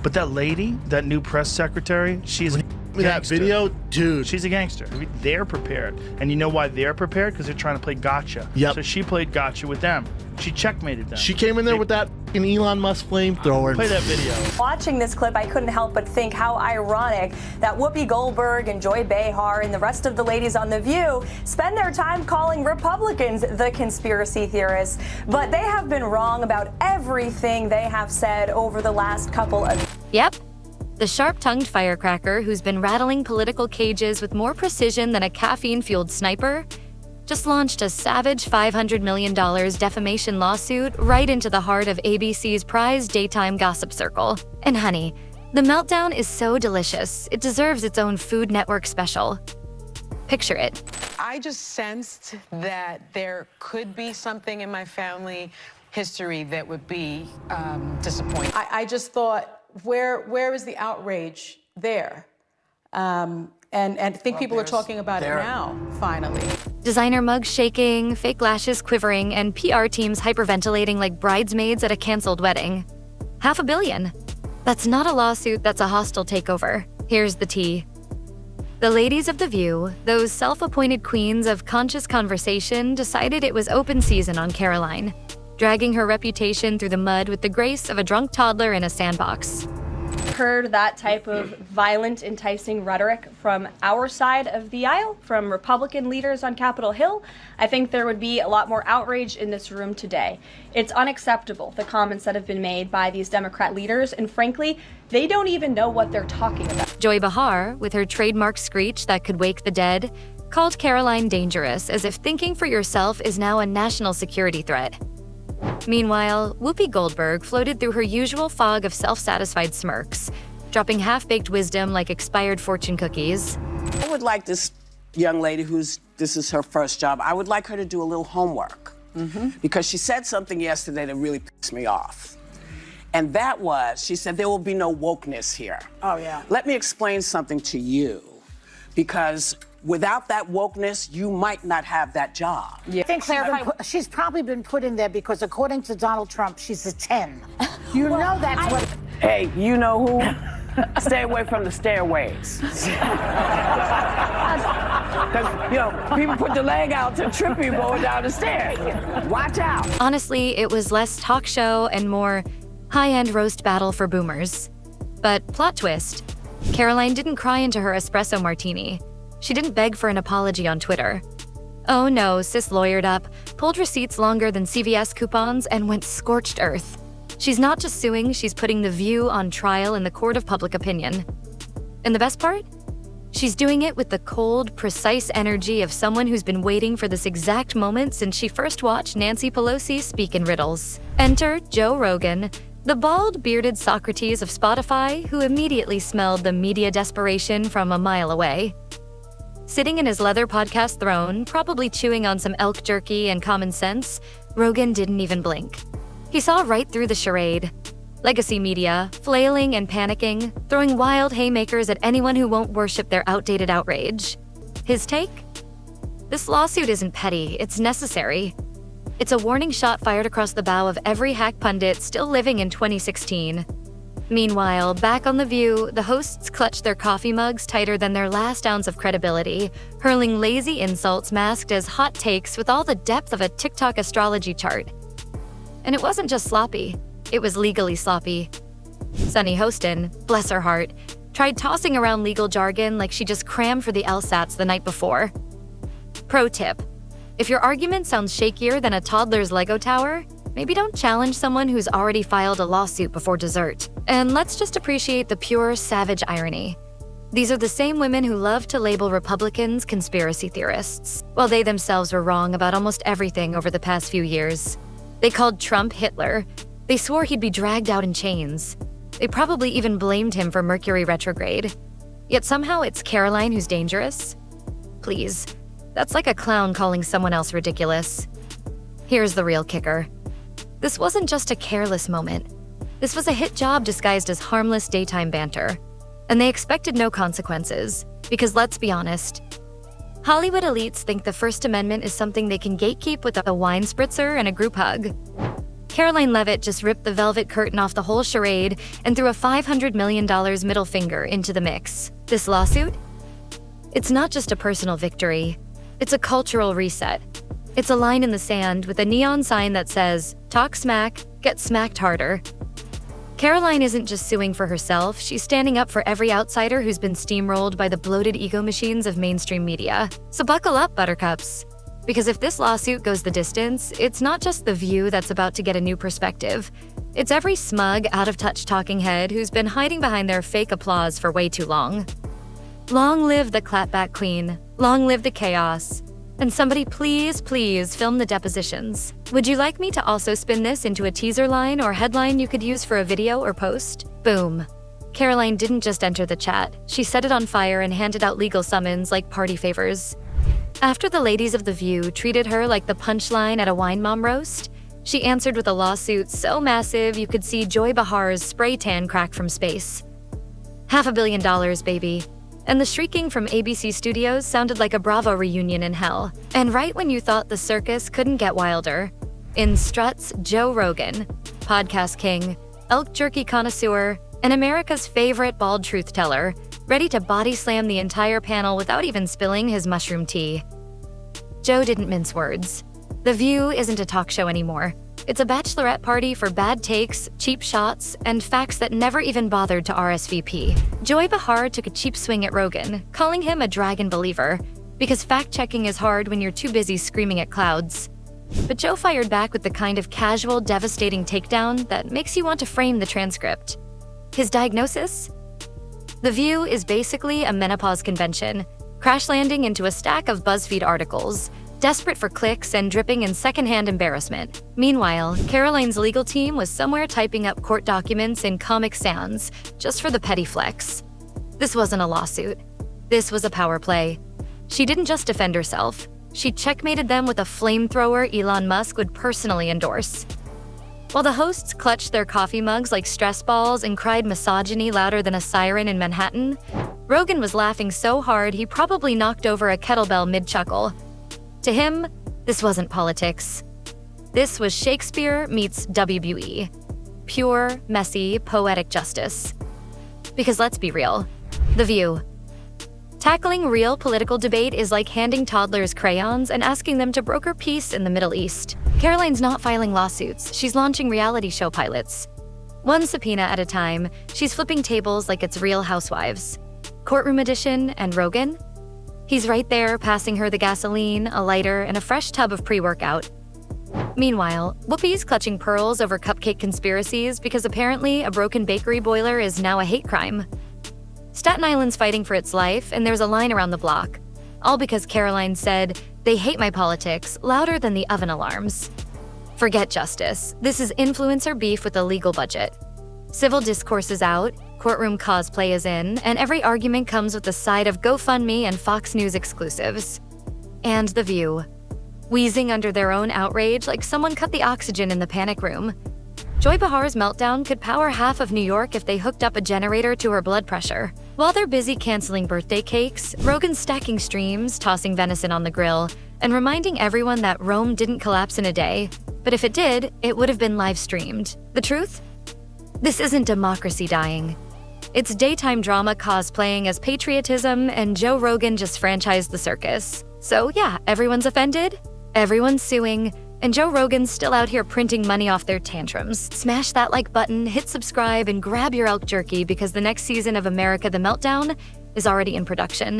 But that lady, that new press secretary, she's a that video, dude. She's a gangster. They're prepared. And you know why they're prepared? Because they're trying to play gotcha. Yep. So she played gotcha with them. She checkmated them. She came in there with that Elon Musk flamethrower. Play that video. Watching this clip, I couldn't help but think how ironic that Whoopi Goldberg and Joy Behar and the rest of the ladies on The View spend their time calling Republicans the conspiracy theorists. But they have been wrong about everything they have said over the last couple of... Yep. The sharp-tongued firecracker who's been rattling political cages with more precision than a caffeine-fueled sniper just launched a savage $500 million defamation lawsuit right into the heart of ABC's prized daytime gossip circle. And honey, the meltdown is so delicious, it deserves its own Food Network special. Picture it. I just sensed that there could be something in my family history that would be disappointing. I just thought, where is the outrage there? And I think people are talking about it now, finally. Designer mugs shaking, fake lashes quivering, and PR teams hyperventilating like bridesmaids at a canceled wedding. $500 million. That's not a lawsuit, that's a hostile takeover. Here's the tea. The ladies of The View, those self-appointed queens of conscious conversation, decided it was open season on Caroline, dragging her reputation through the mud with the grace of a drunk toddler in a sandbox. Heard that type of violent, enticing rhetoric from our side of the aisle, from Republican leaders on Capitol Hill, I think there would be a lot more outrage in this room today. It's unacceptable, the comments that have been made by these Democrat leaders, and frankly, they don't even know what they're talking about. Joy Behar, with her trademark screech that could wake the dead, called Caroline dangerous, as if thinking for yourself is now a national security threat. Meanwhile, Whoopi Goldberg floated through her usual fog of self-satisfied smirks, dropping half-baked wisdom like expired fortune cookies. I would like this young lady this is her first job, I would like her to do a little homework. Because she said something yesterday that really pissed me off. And that was, she said, there will be no wokeness here. Oh, yeah. Let me explain something to you. Because without that wokeness, you might not have that job. Yeah. I think she's probably been put in there because, according to Donald Trump, she's a 10. You know that's what... Hey, you know who? Stay away from the stairways. Because, you know, people put the leg out to trip you going down the stairs. Watch out. Honestly, it was less talk show and more high-end roast battle for boomers. But plot twist, Caroline didn't cry into her espresso martini. She didn't beg for an apology on Twitter. Oh no, sis lawyered up, pulled receipts longer than CVS coupons, and went scorched earth. She's not just suing, she's putting The View on trial in the court of public opinion. And the best part? She's doing it with the cold, precise energy of someone who's been waiting for this exact moment since she first watched Nancy Pelosi speak in riddles. Enter Joe Rogan, the bald, bearded Socrates of Spotify, who immediately smelled the media desperation from a mile away. Sitting in his leather podcast throne, probably chewing on some elk jerky and common sense, Rogan didn't even blink. He saw right through the charade. Legacy media, flailing and panicking, throwing wild haymakers at anyone who won't worship their outdated outrage. His take? This lawsuit isn't petty, it's necessary. It's a warning shot fired across the bow of every hack pundit still living in 2016. Meanwhile, back on The View, the hosts clutched their coffee mugs tighter than their last ounce of credibility, hurling lazy insults masked as hot takes with all the depth of a TikTok astrology chart. And it wasn't just sloppy, it was legally sloppy. Sunny Hostin, bless her heart, tried tossing around legal jargon like she just crammed for the LSATs the night before. Pro tip: if your argument sounds shakier than a toddler's Lego tower, maybe don't challenge someone who's already filed a lawsuit before dessert. And let's just appreciate the pure, savage irony. These are the same women who love to label Republicans conspiracy theorists, while they themselves were wrong about almost everything over the past few years. They called Trump Hitler. They swore he'd be dragged out in chains. They probably even blamed him for Mercury retrograde. Yet somehow it's Caroline who's dangerous? Please, that's like a clown calling someone else ridiculous. Here's the real kicker. This wasn't just a careless moment. This was a hit job disguised as harmless daytime banter. And they expected no consequences, because let's be honest, Hollywood elites think the First Amendment is something they can gatekeep with a wine spritzer and a group hug. Caroline Leavitt just ripped the velvet curtain off the whole charade and threw a $500 million middle finger into the mix. This lawsuit? It's not just a personal victory. It's a cultural reset. It's a line in the sand with a neon sign that says, "Talk smack, get smacked harder." Caroline isn't just suing for herself, she's standing up for every outsider who's been steamrolled by the bloated ego machines of mainstream media. So buckle up, buttercups. Because if this lawsuit goes the distance, it's not just The View that's about to get a new perspective. It's every smug, out-of-touch talking head who's been hiding behind their fake applause for way too long. Long live the clapback queen. Long live the chaos. And somebody please, please film the depositions. Would you like me to also spin this into a teaser line or headline you could use for a video or post? Boom. Caroline didn't just enter the chat. She set it on fire and handed out legal summons like party favors. After the ladies of The View treated her like the punchline at a wine mom roast, she answered with a lawsuit so massive you could see Joy Behar's spray tan crack from space. $500 million, baby. And the shrieking from ABC Studios sounded like a Bravo reunion in hell. And right when you thought the circus couldn't get wilder, in struts Joe Rogan, podcast king, elk jerky connoisseur, and America's favorite bald truth teller, ready to body slam the entire panel without even spilling his mushroom tea. Joe didn't mince words. The View isn't a talk show anymore. It's a bachelorette party for bad takes, cheap shots, and facts that never even bothered to RSVP. Joy Behar took a cheap swing at Rogan, calling him a dragon believer, because fact-checking is hard when you're too busy screaming at clouds. But Joe fired back with the kind of casual, devastating takedown that makes you want to frame the transcript. His diagnosis? The View is basically a menopause convention, crash landing into a stack of BuzzFeed articles, desperate for clicks and dripping in secondhand embarrassment. Meanwhile, Caroline's legal team was somewhere typing up court documents in Comic Sans just for the petty flex. This wasn't a lawsuit. This was a power play. She didn't just defend herself. She checkmated them with a flamethrower Elon Musk would personally endorse. While the hosts clutched their coffee mugs like stress balls and cried misogyny louder than a siren in Manhattan, Rogan was laughing so hard he probably knocked over a kettlebell mid-chuckle. To him, this wasn't politics. This was Shakespeare meets WBE. Pure, messy, poetic justice. Because let's be real, The View. Tackling real political debate is like handing toddlers crayons and asking them to broker peace in the Middle East. Caroline's not filing lawsuits, she's launching reality show pilots. One subpoena at a time, she's flipping tables like it's Real Housewives. Courtroom edition and Rogan? He's right there, passing her the gasoline, a lighter, and a fresh tub of pre-workout. Meanwhile, Whoopi's clutching pearls over cupcake conspiracies because apparently a broken bakery boiler is now a hate crime. Staten Island's fighting for its life, and there's a line around the block. All because Caroline said, "They hate my politics," louder than the oven alarms. Forget justice. This is influencer beef with a legal budget. Civil discourse is out, courtroom cosplay is in, and every argument comes with a side of GoFundMe and Fox News exclusives. And The View. Wheezing under their own outrage like someone cut the oxygen in the panic room. Joy Behar's meltdown could power half of New York if they hooked up a generator to her blood pressure. While they're busy canceling birthday cakes, Rogan's stacking streams, tossing venison on the grill, and reminding everyone that Rome didn't collapse in a day. But if it did, it would have been live streamed. The truth? This isn't democracy dying. It's daytime drama cosplaying as patriotism, and Joe Rogan just franchised the circus. So yeah, everyone's offended, everyone's suing, and Joe Rogan's still out here printing money off their tantrums. Smash that like button, hit subscribe, and grab your elk jerky because the next season of America the Meltdown is already in production.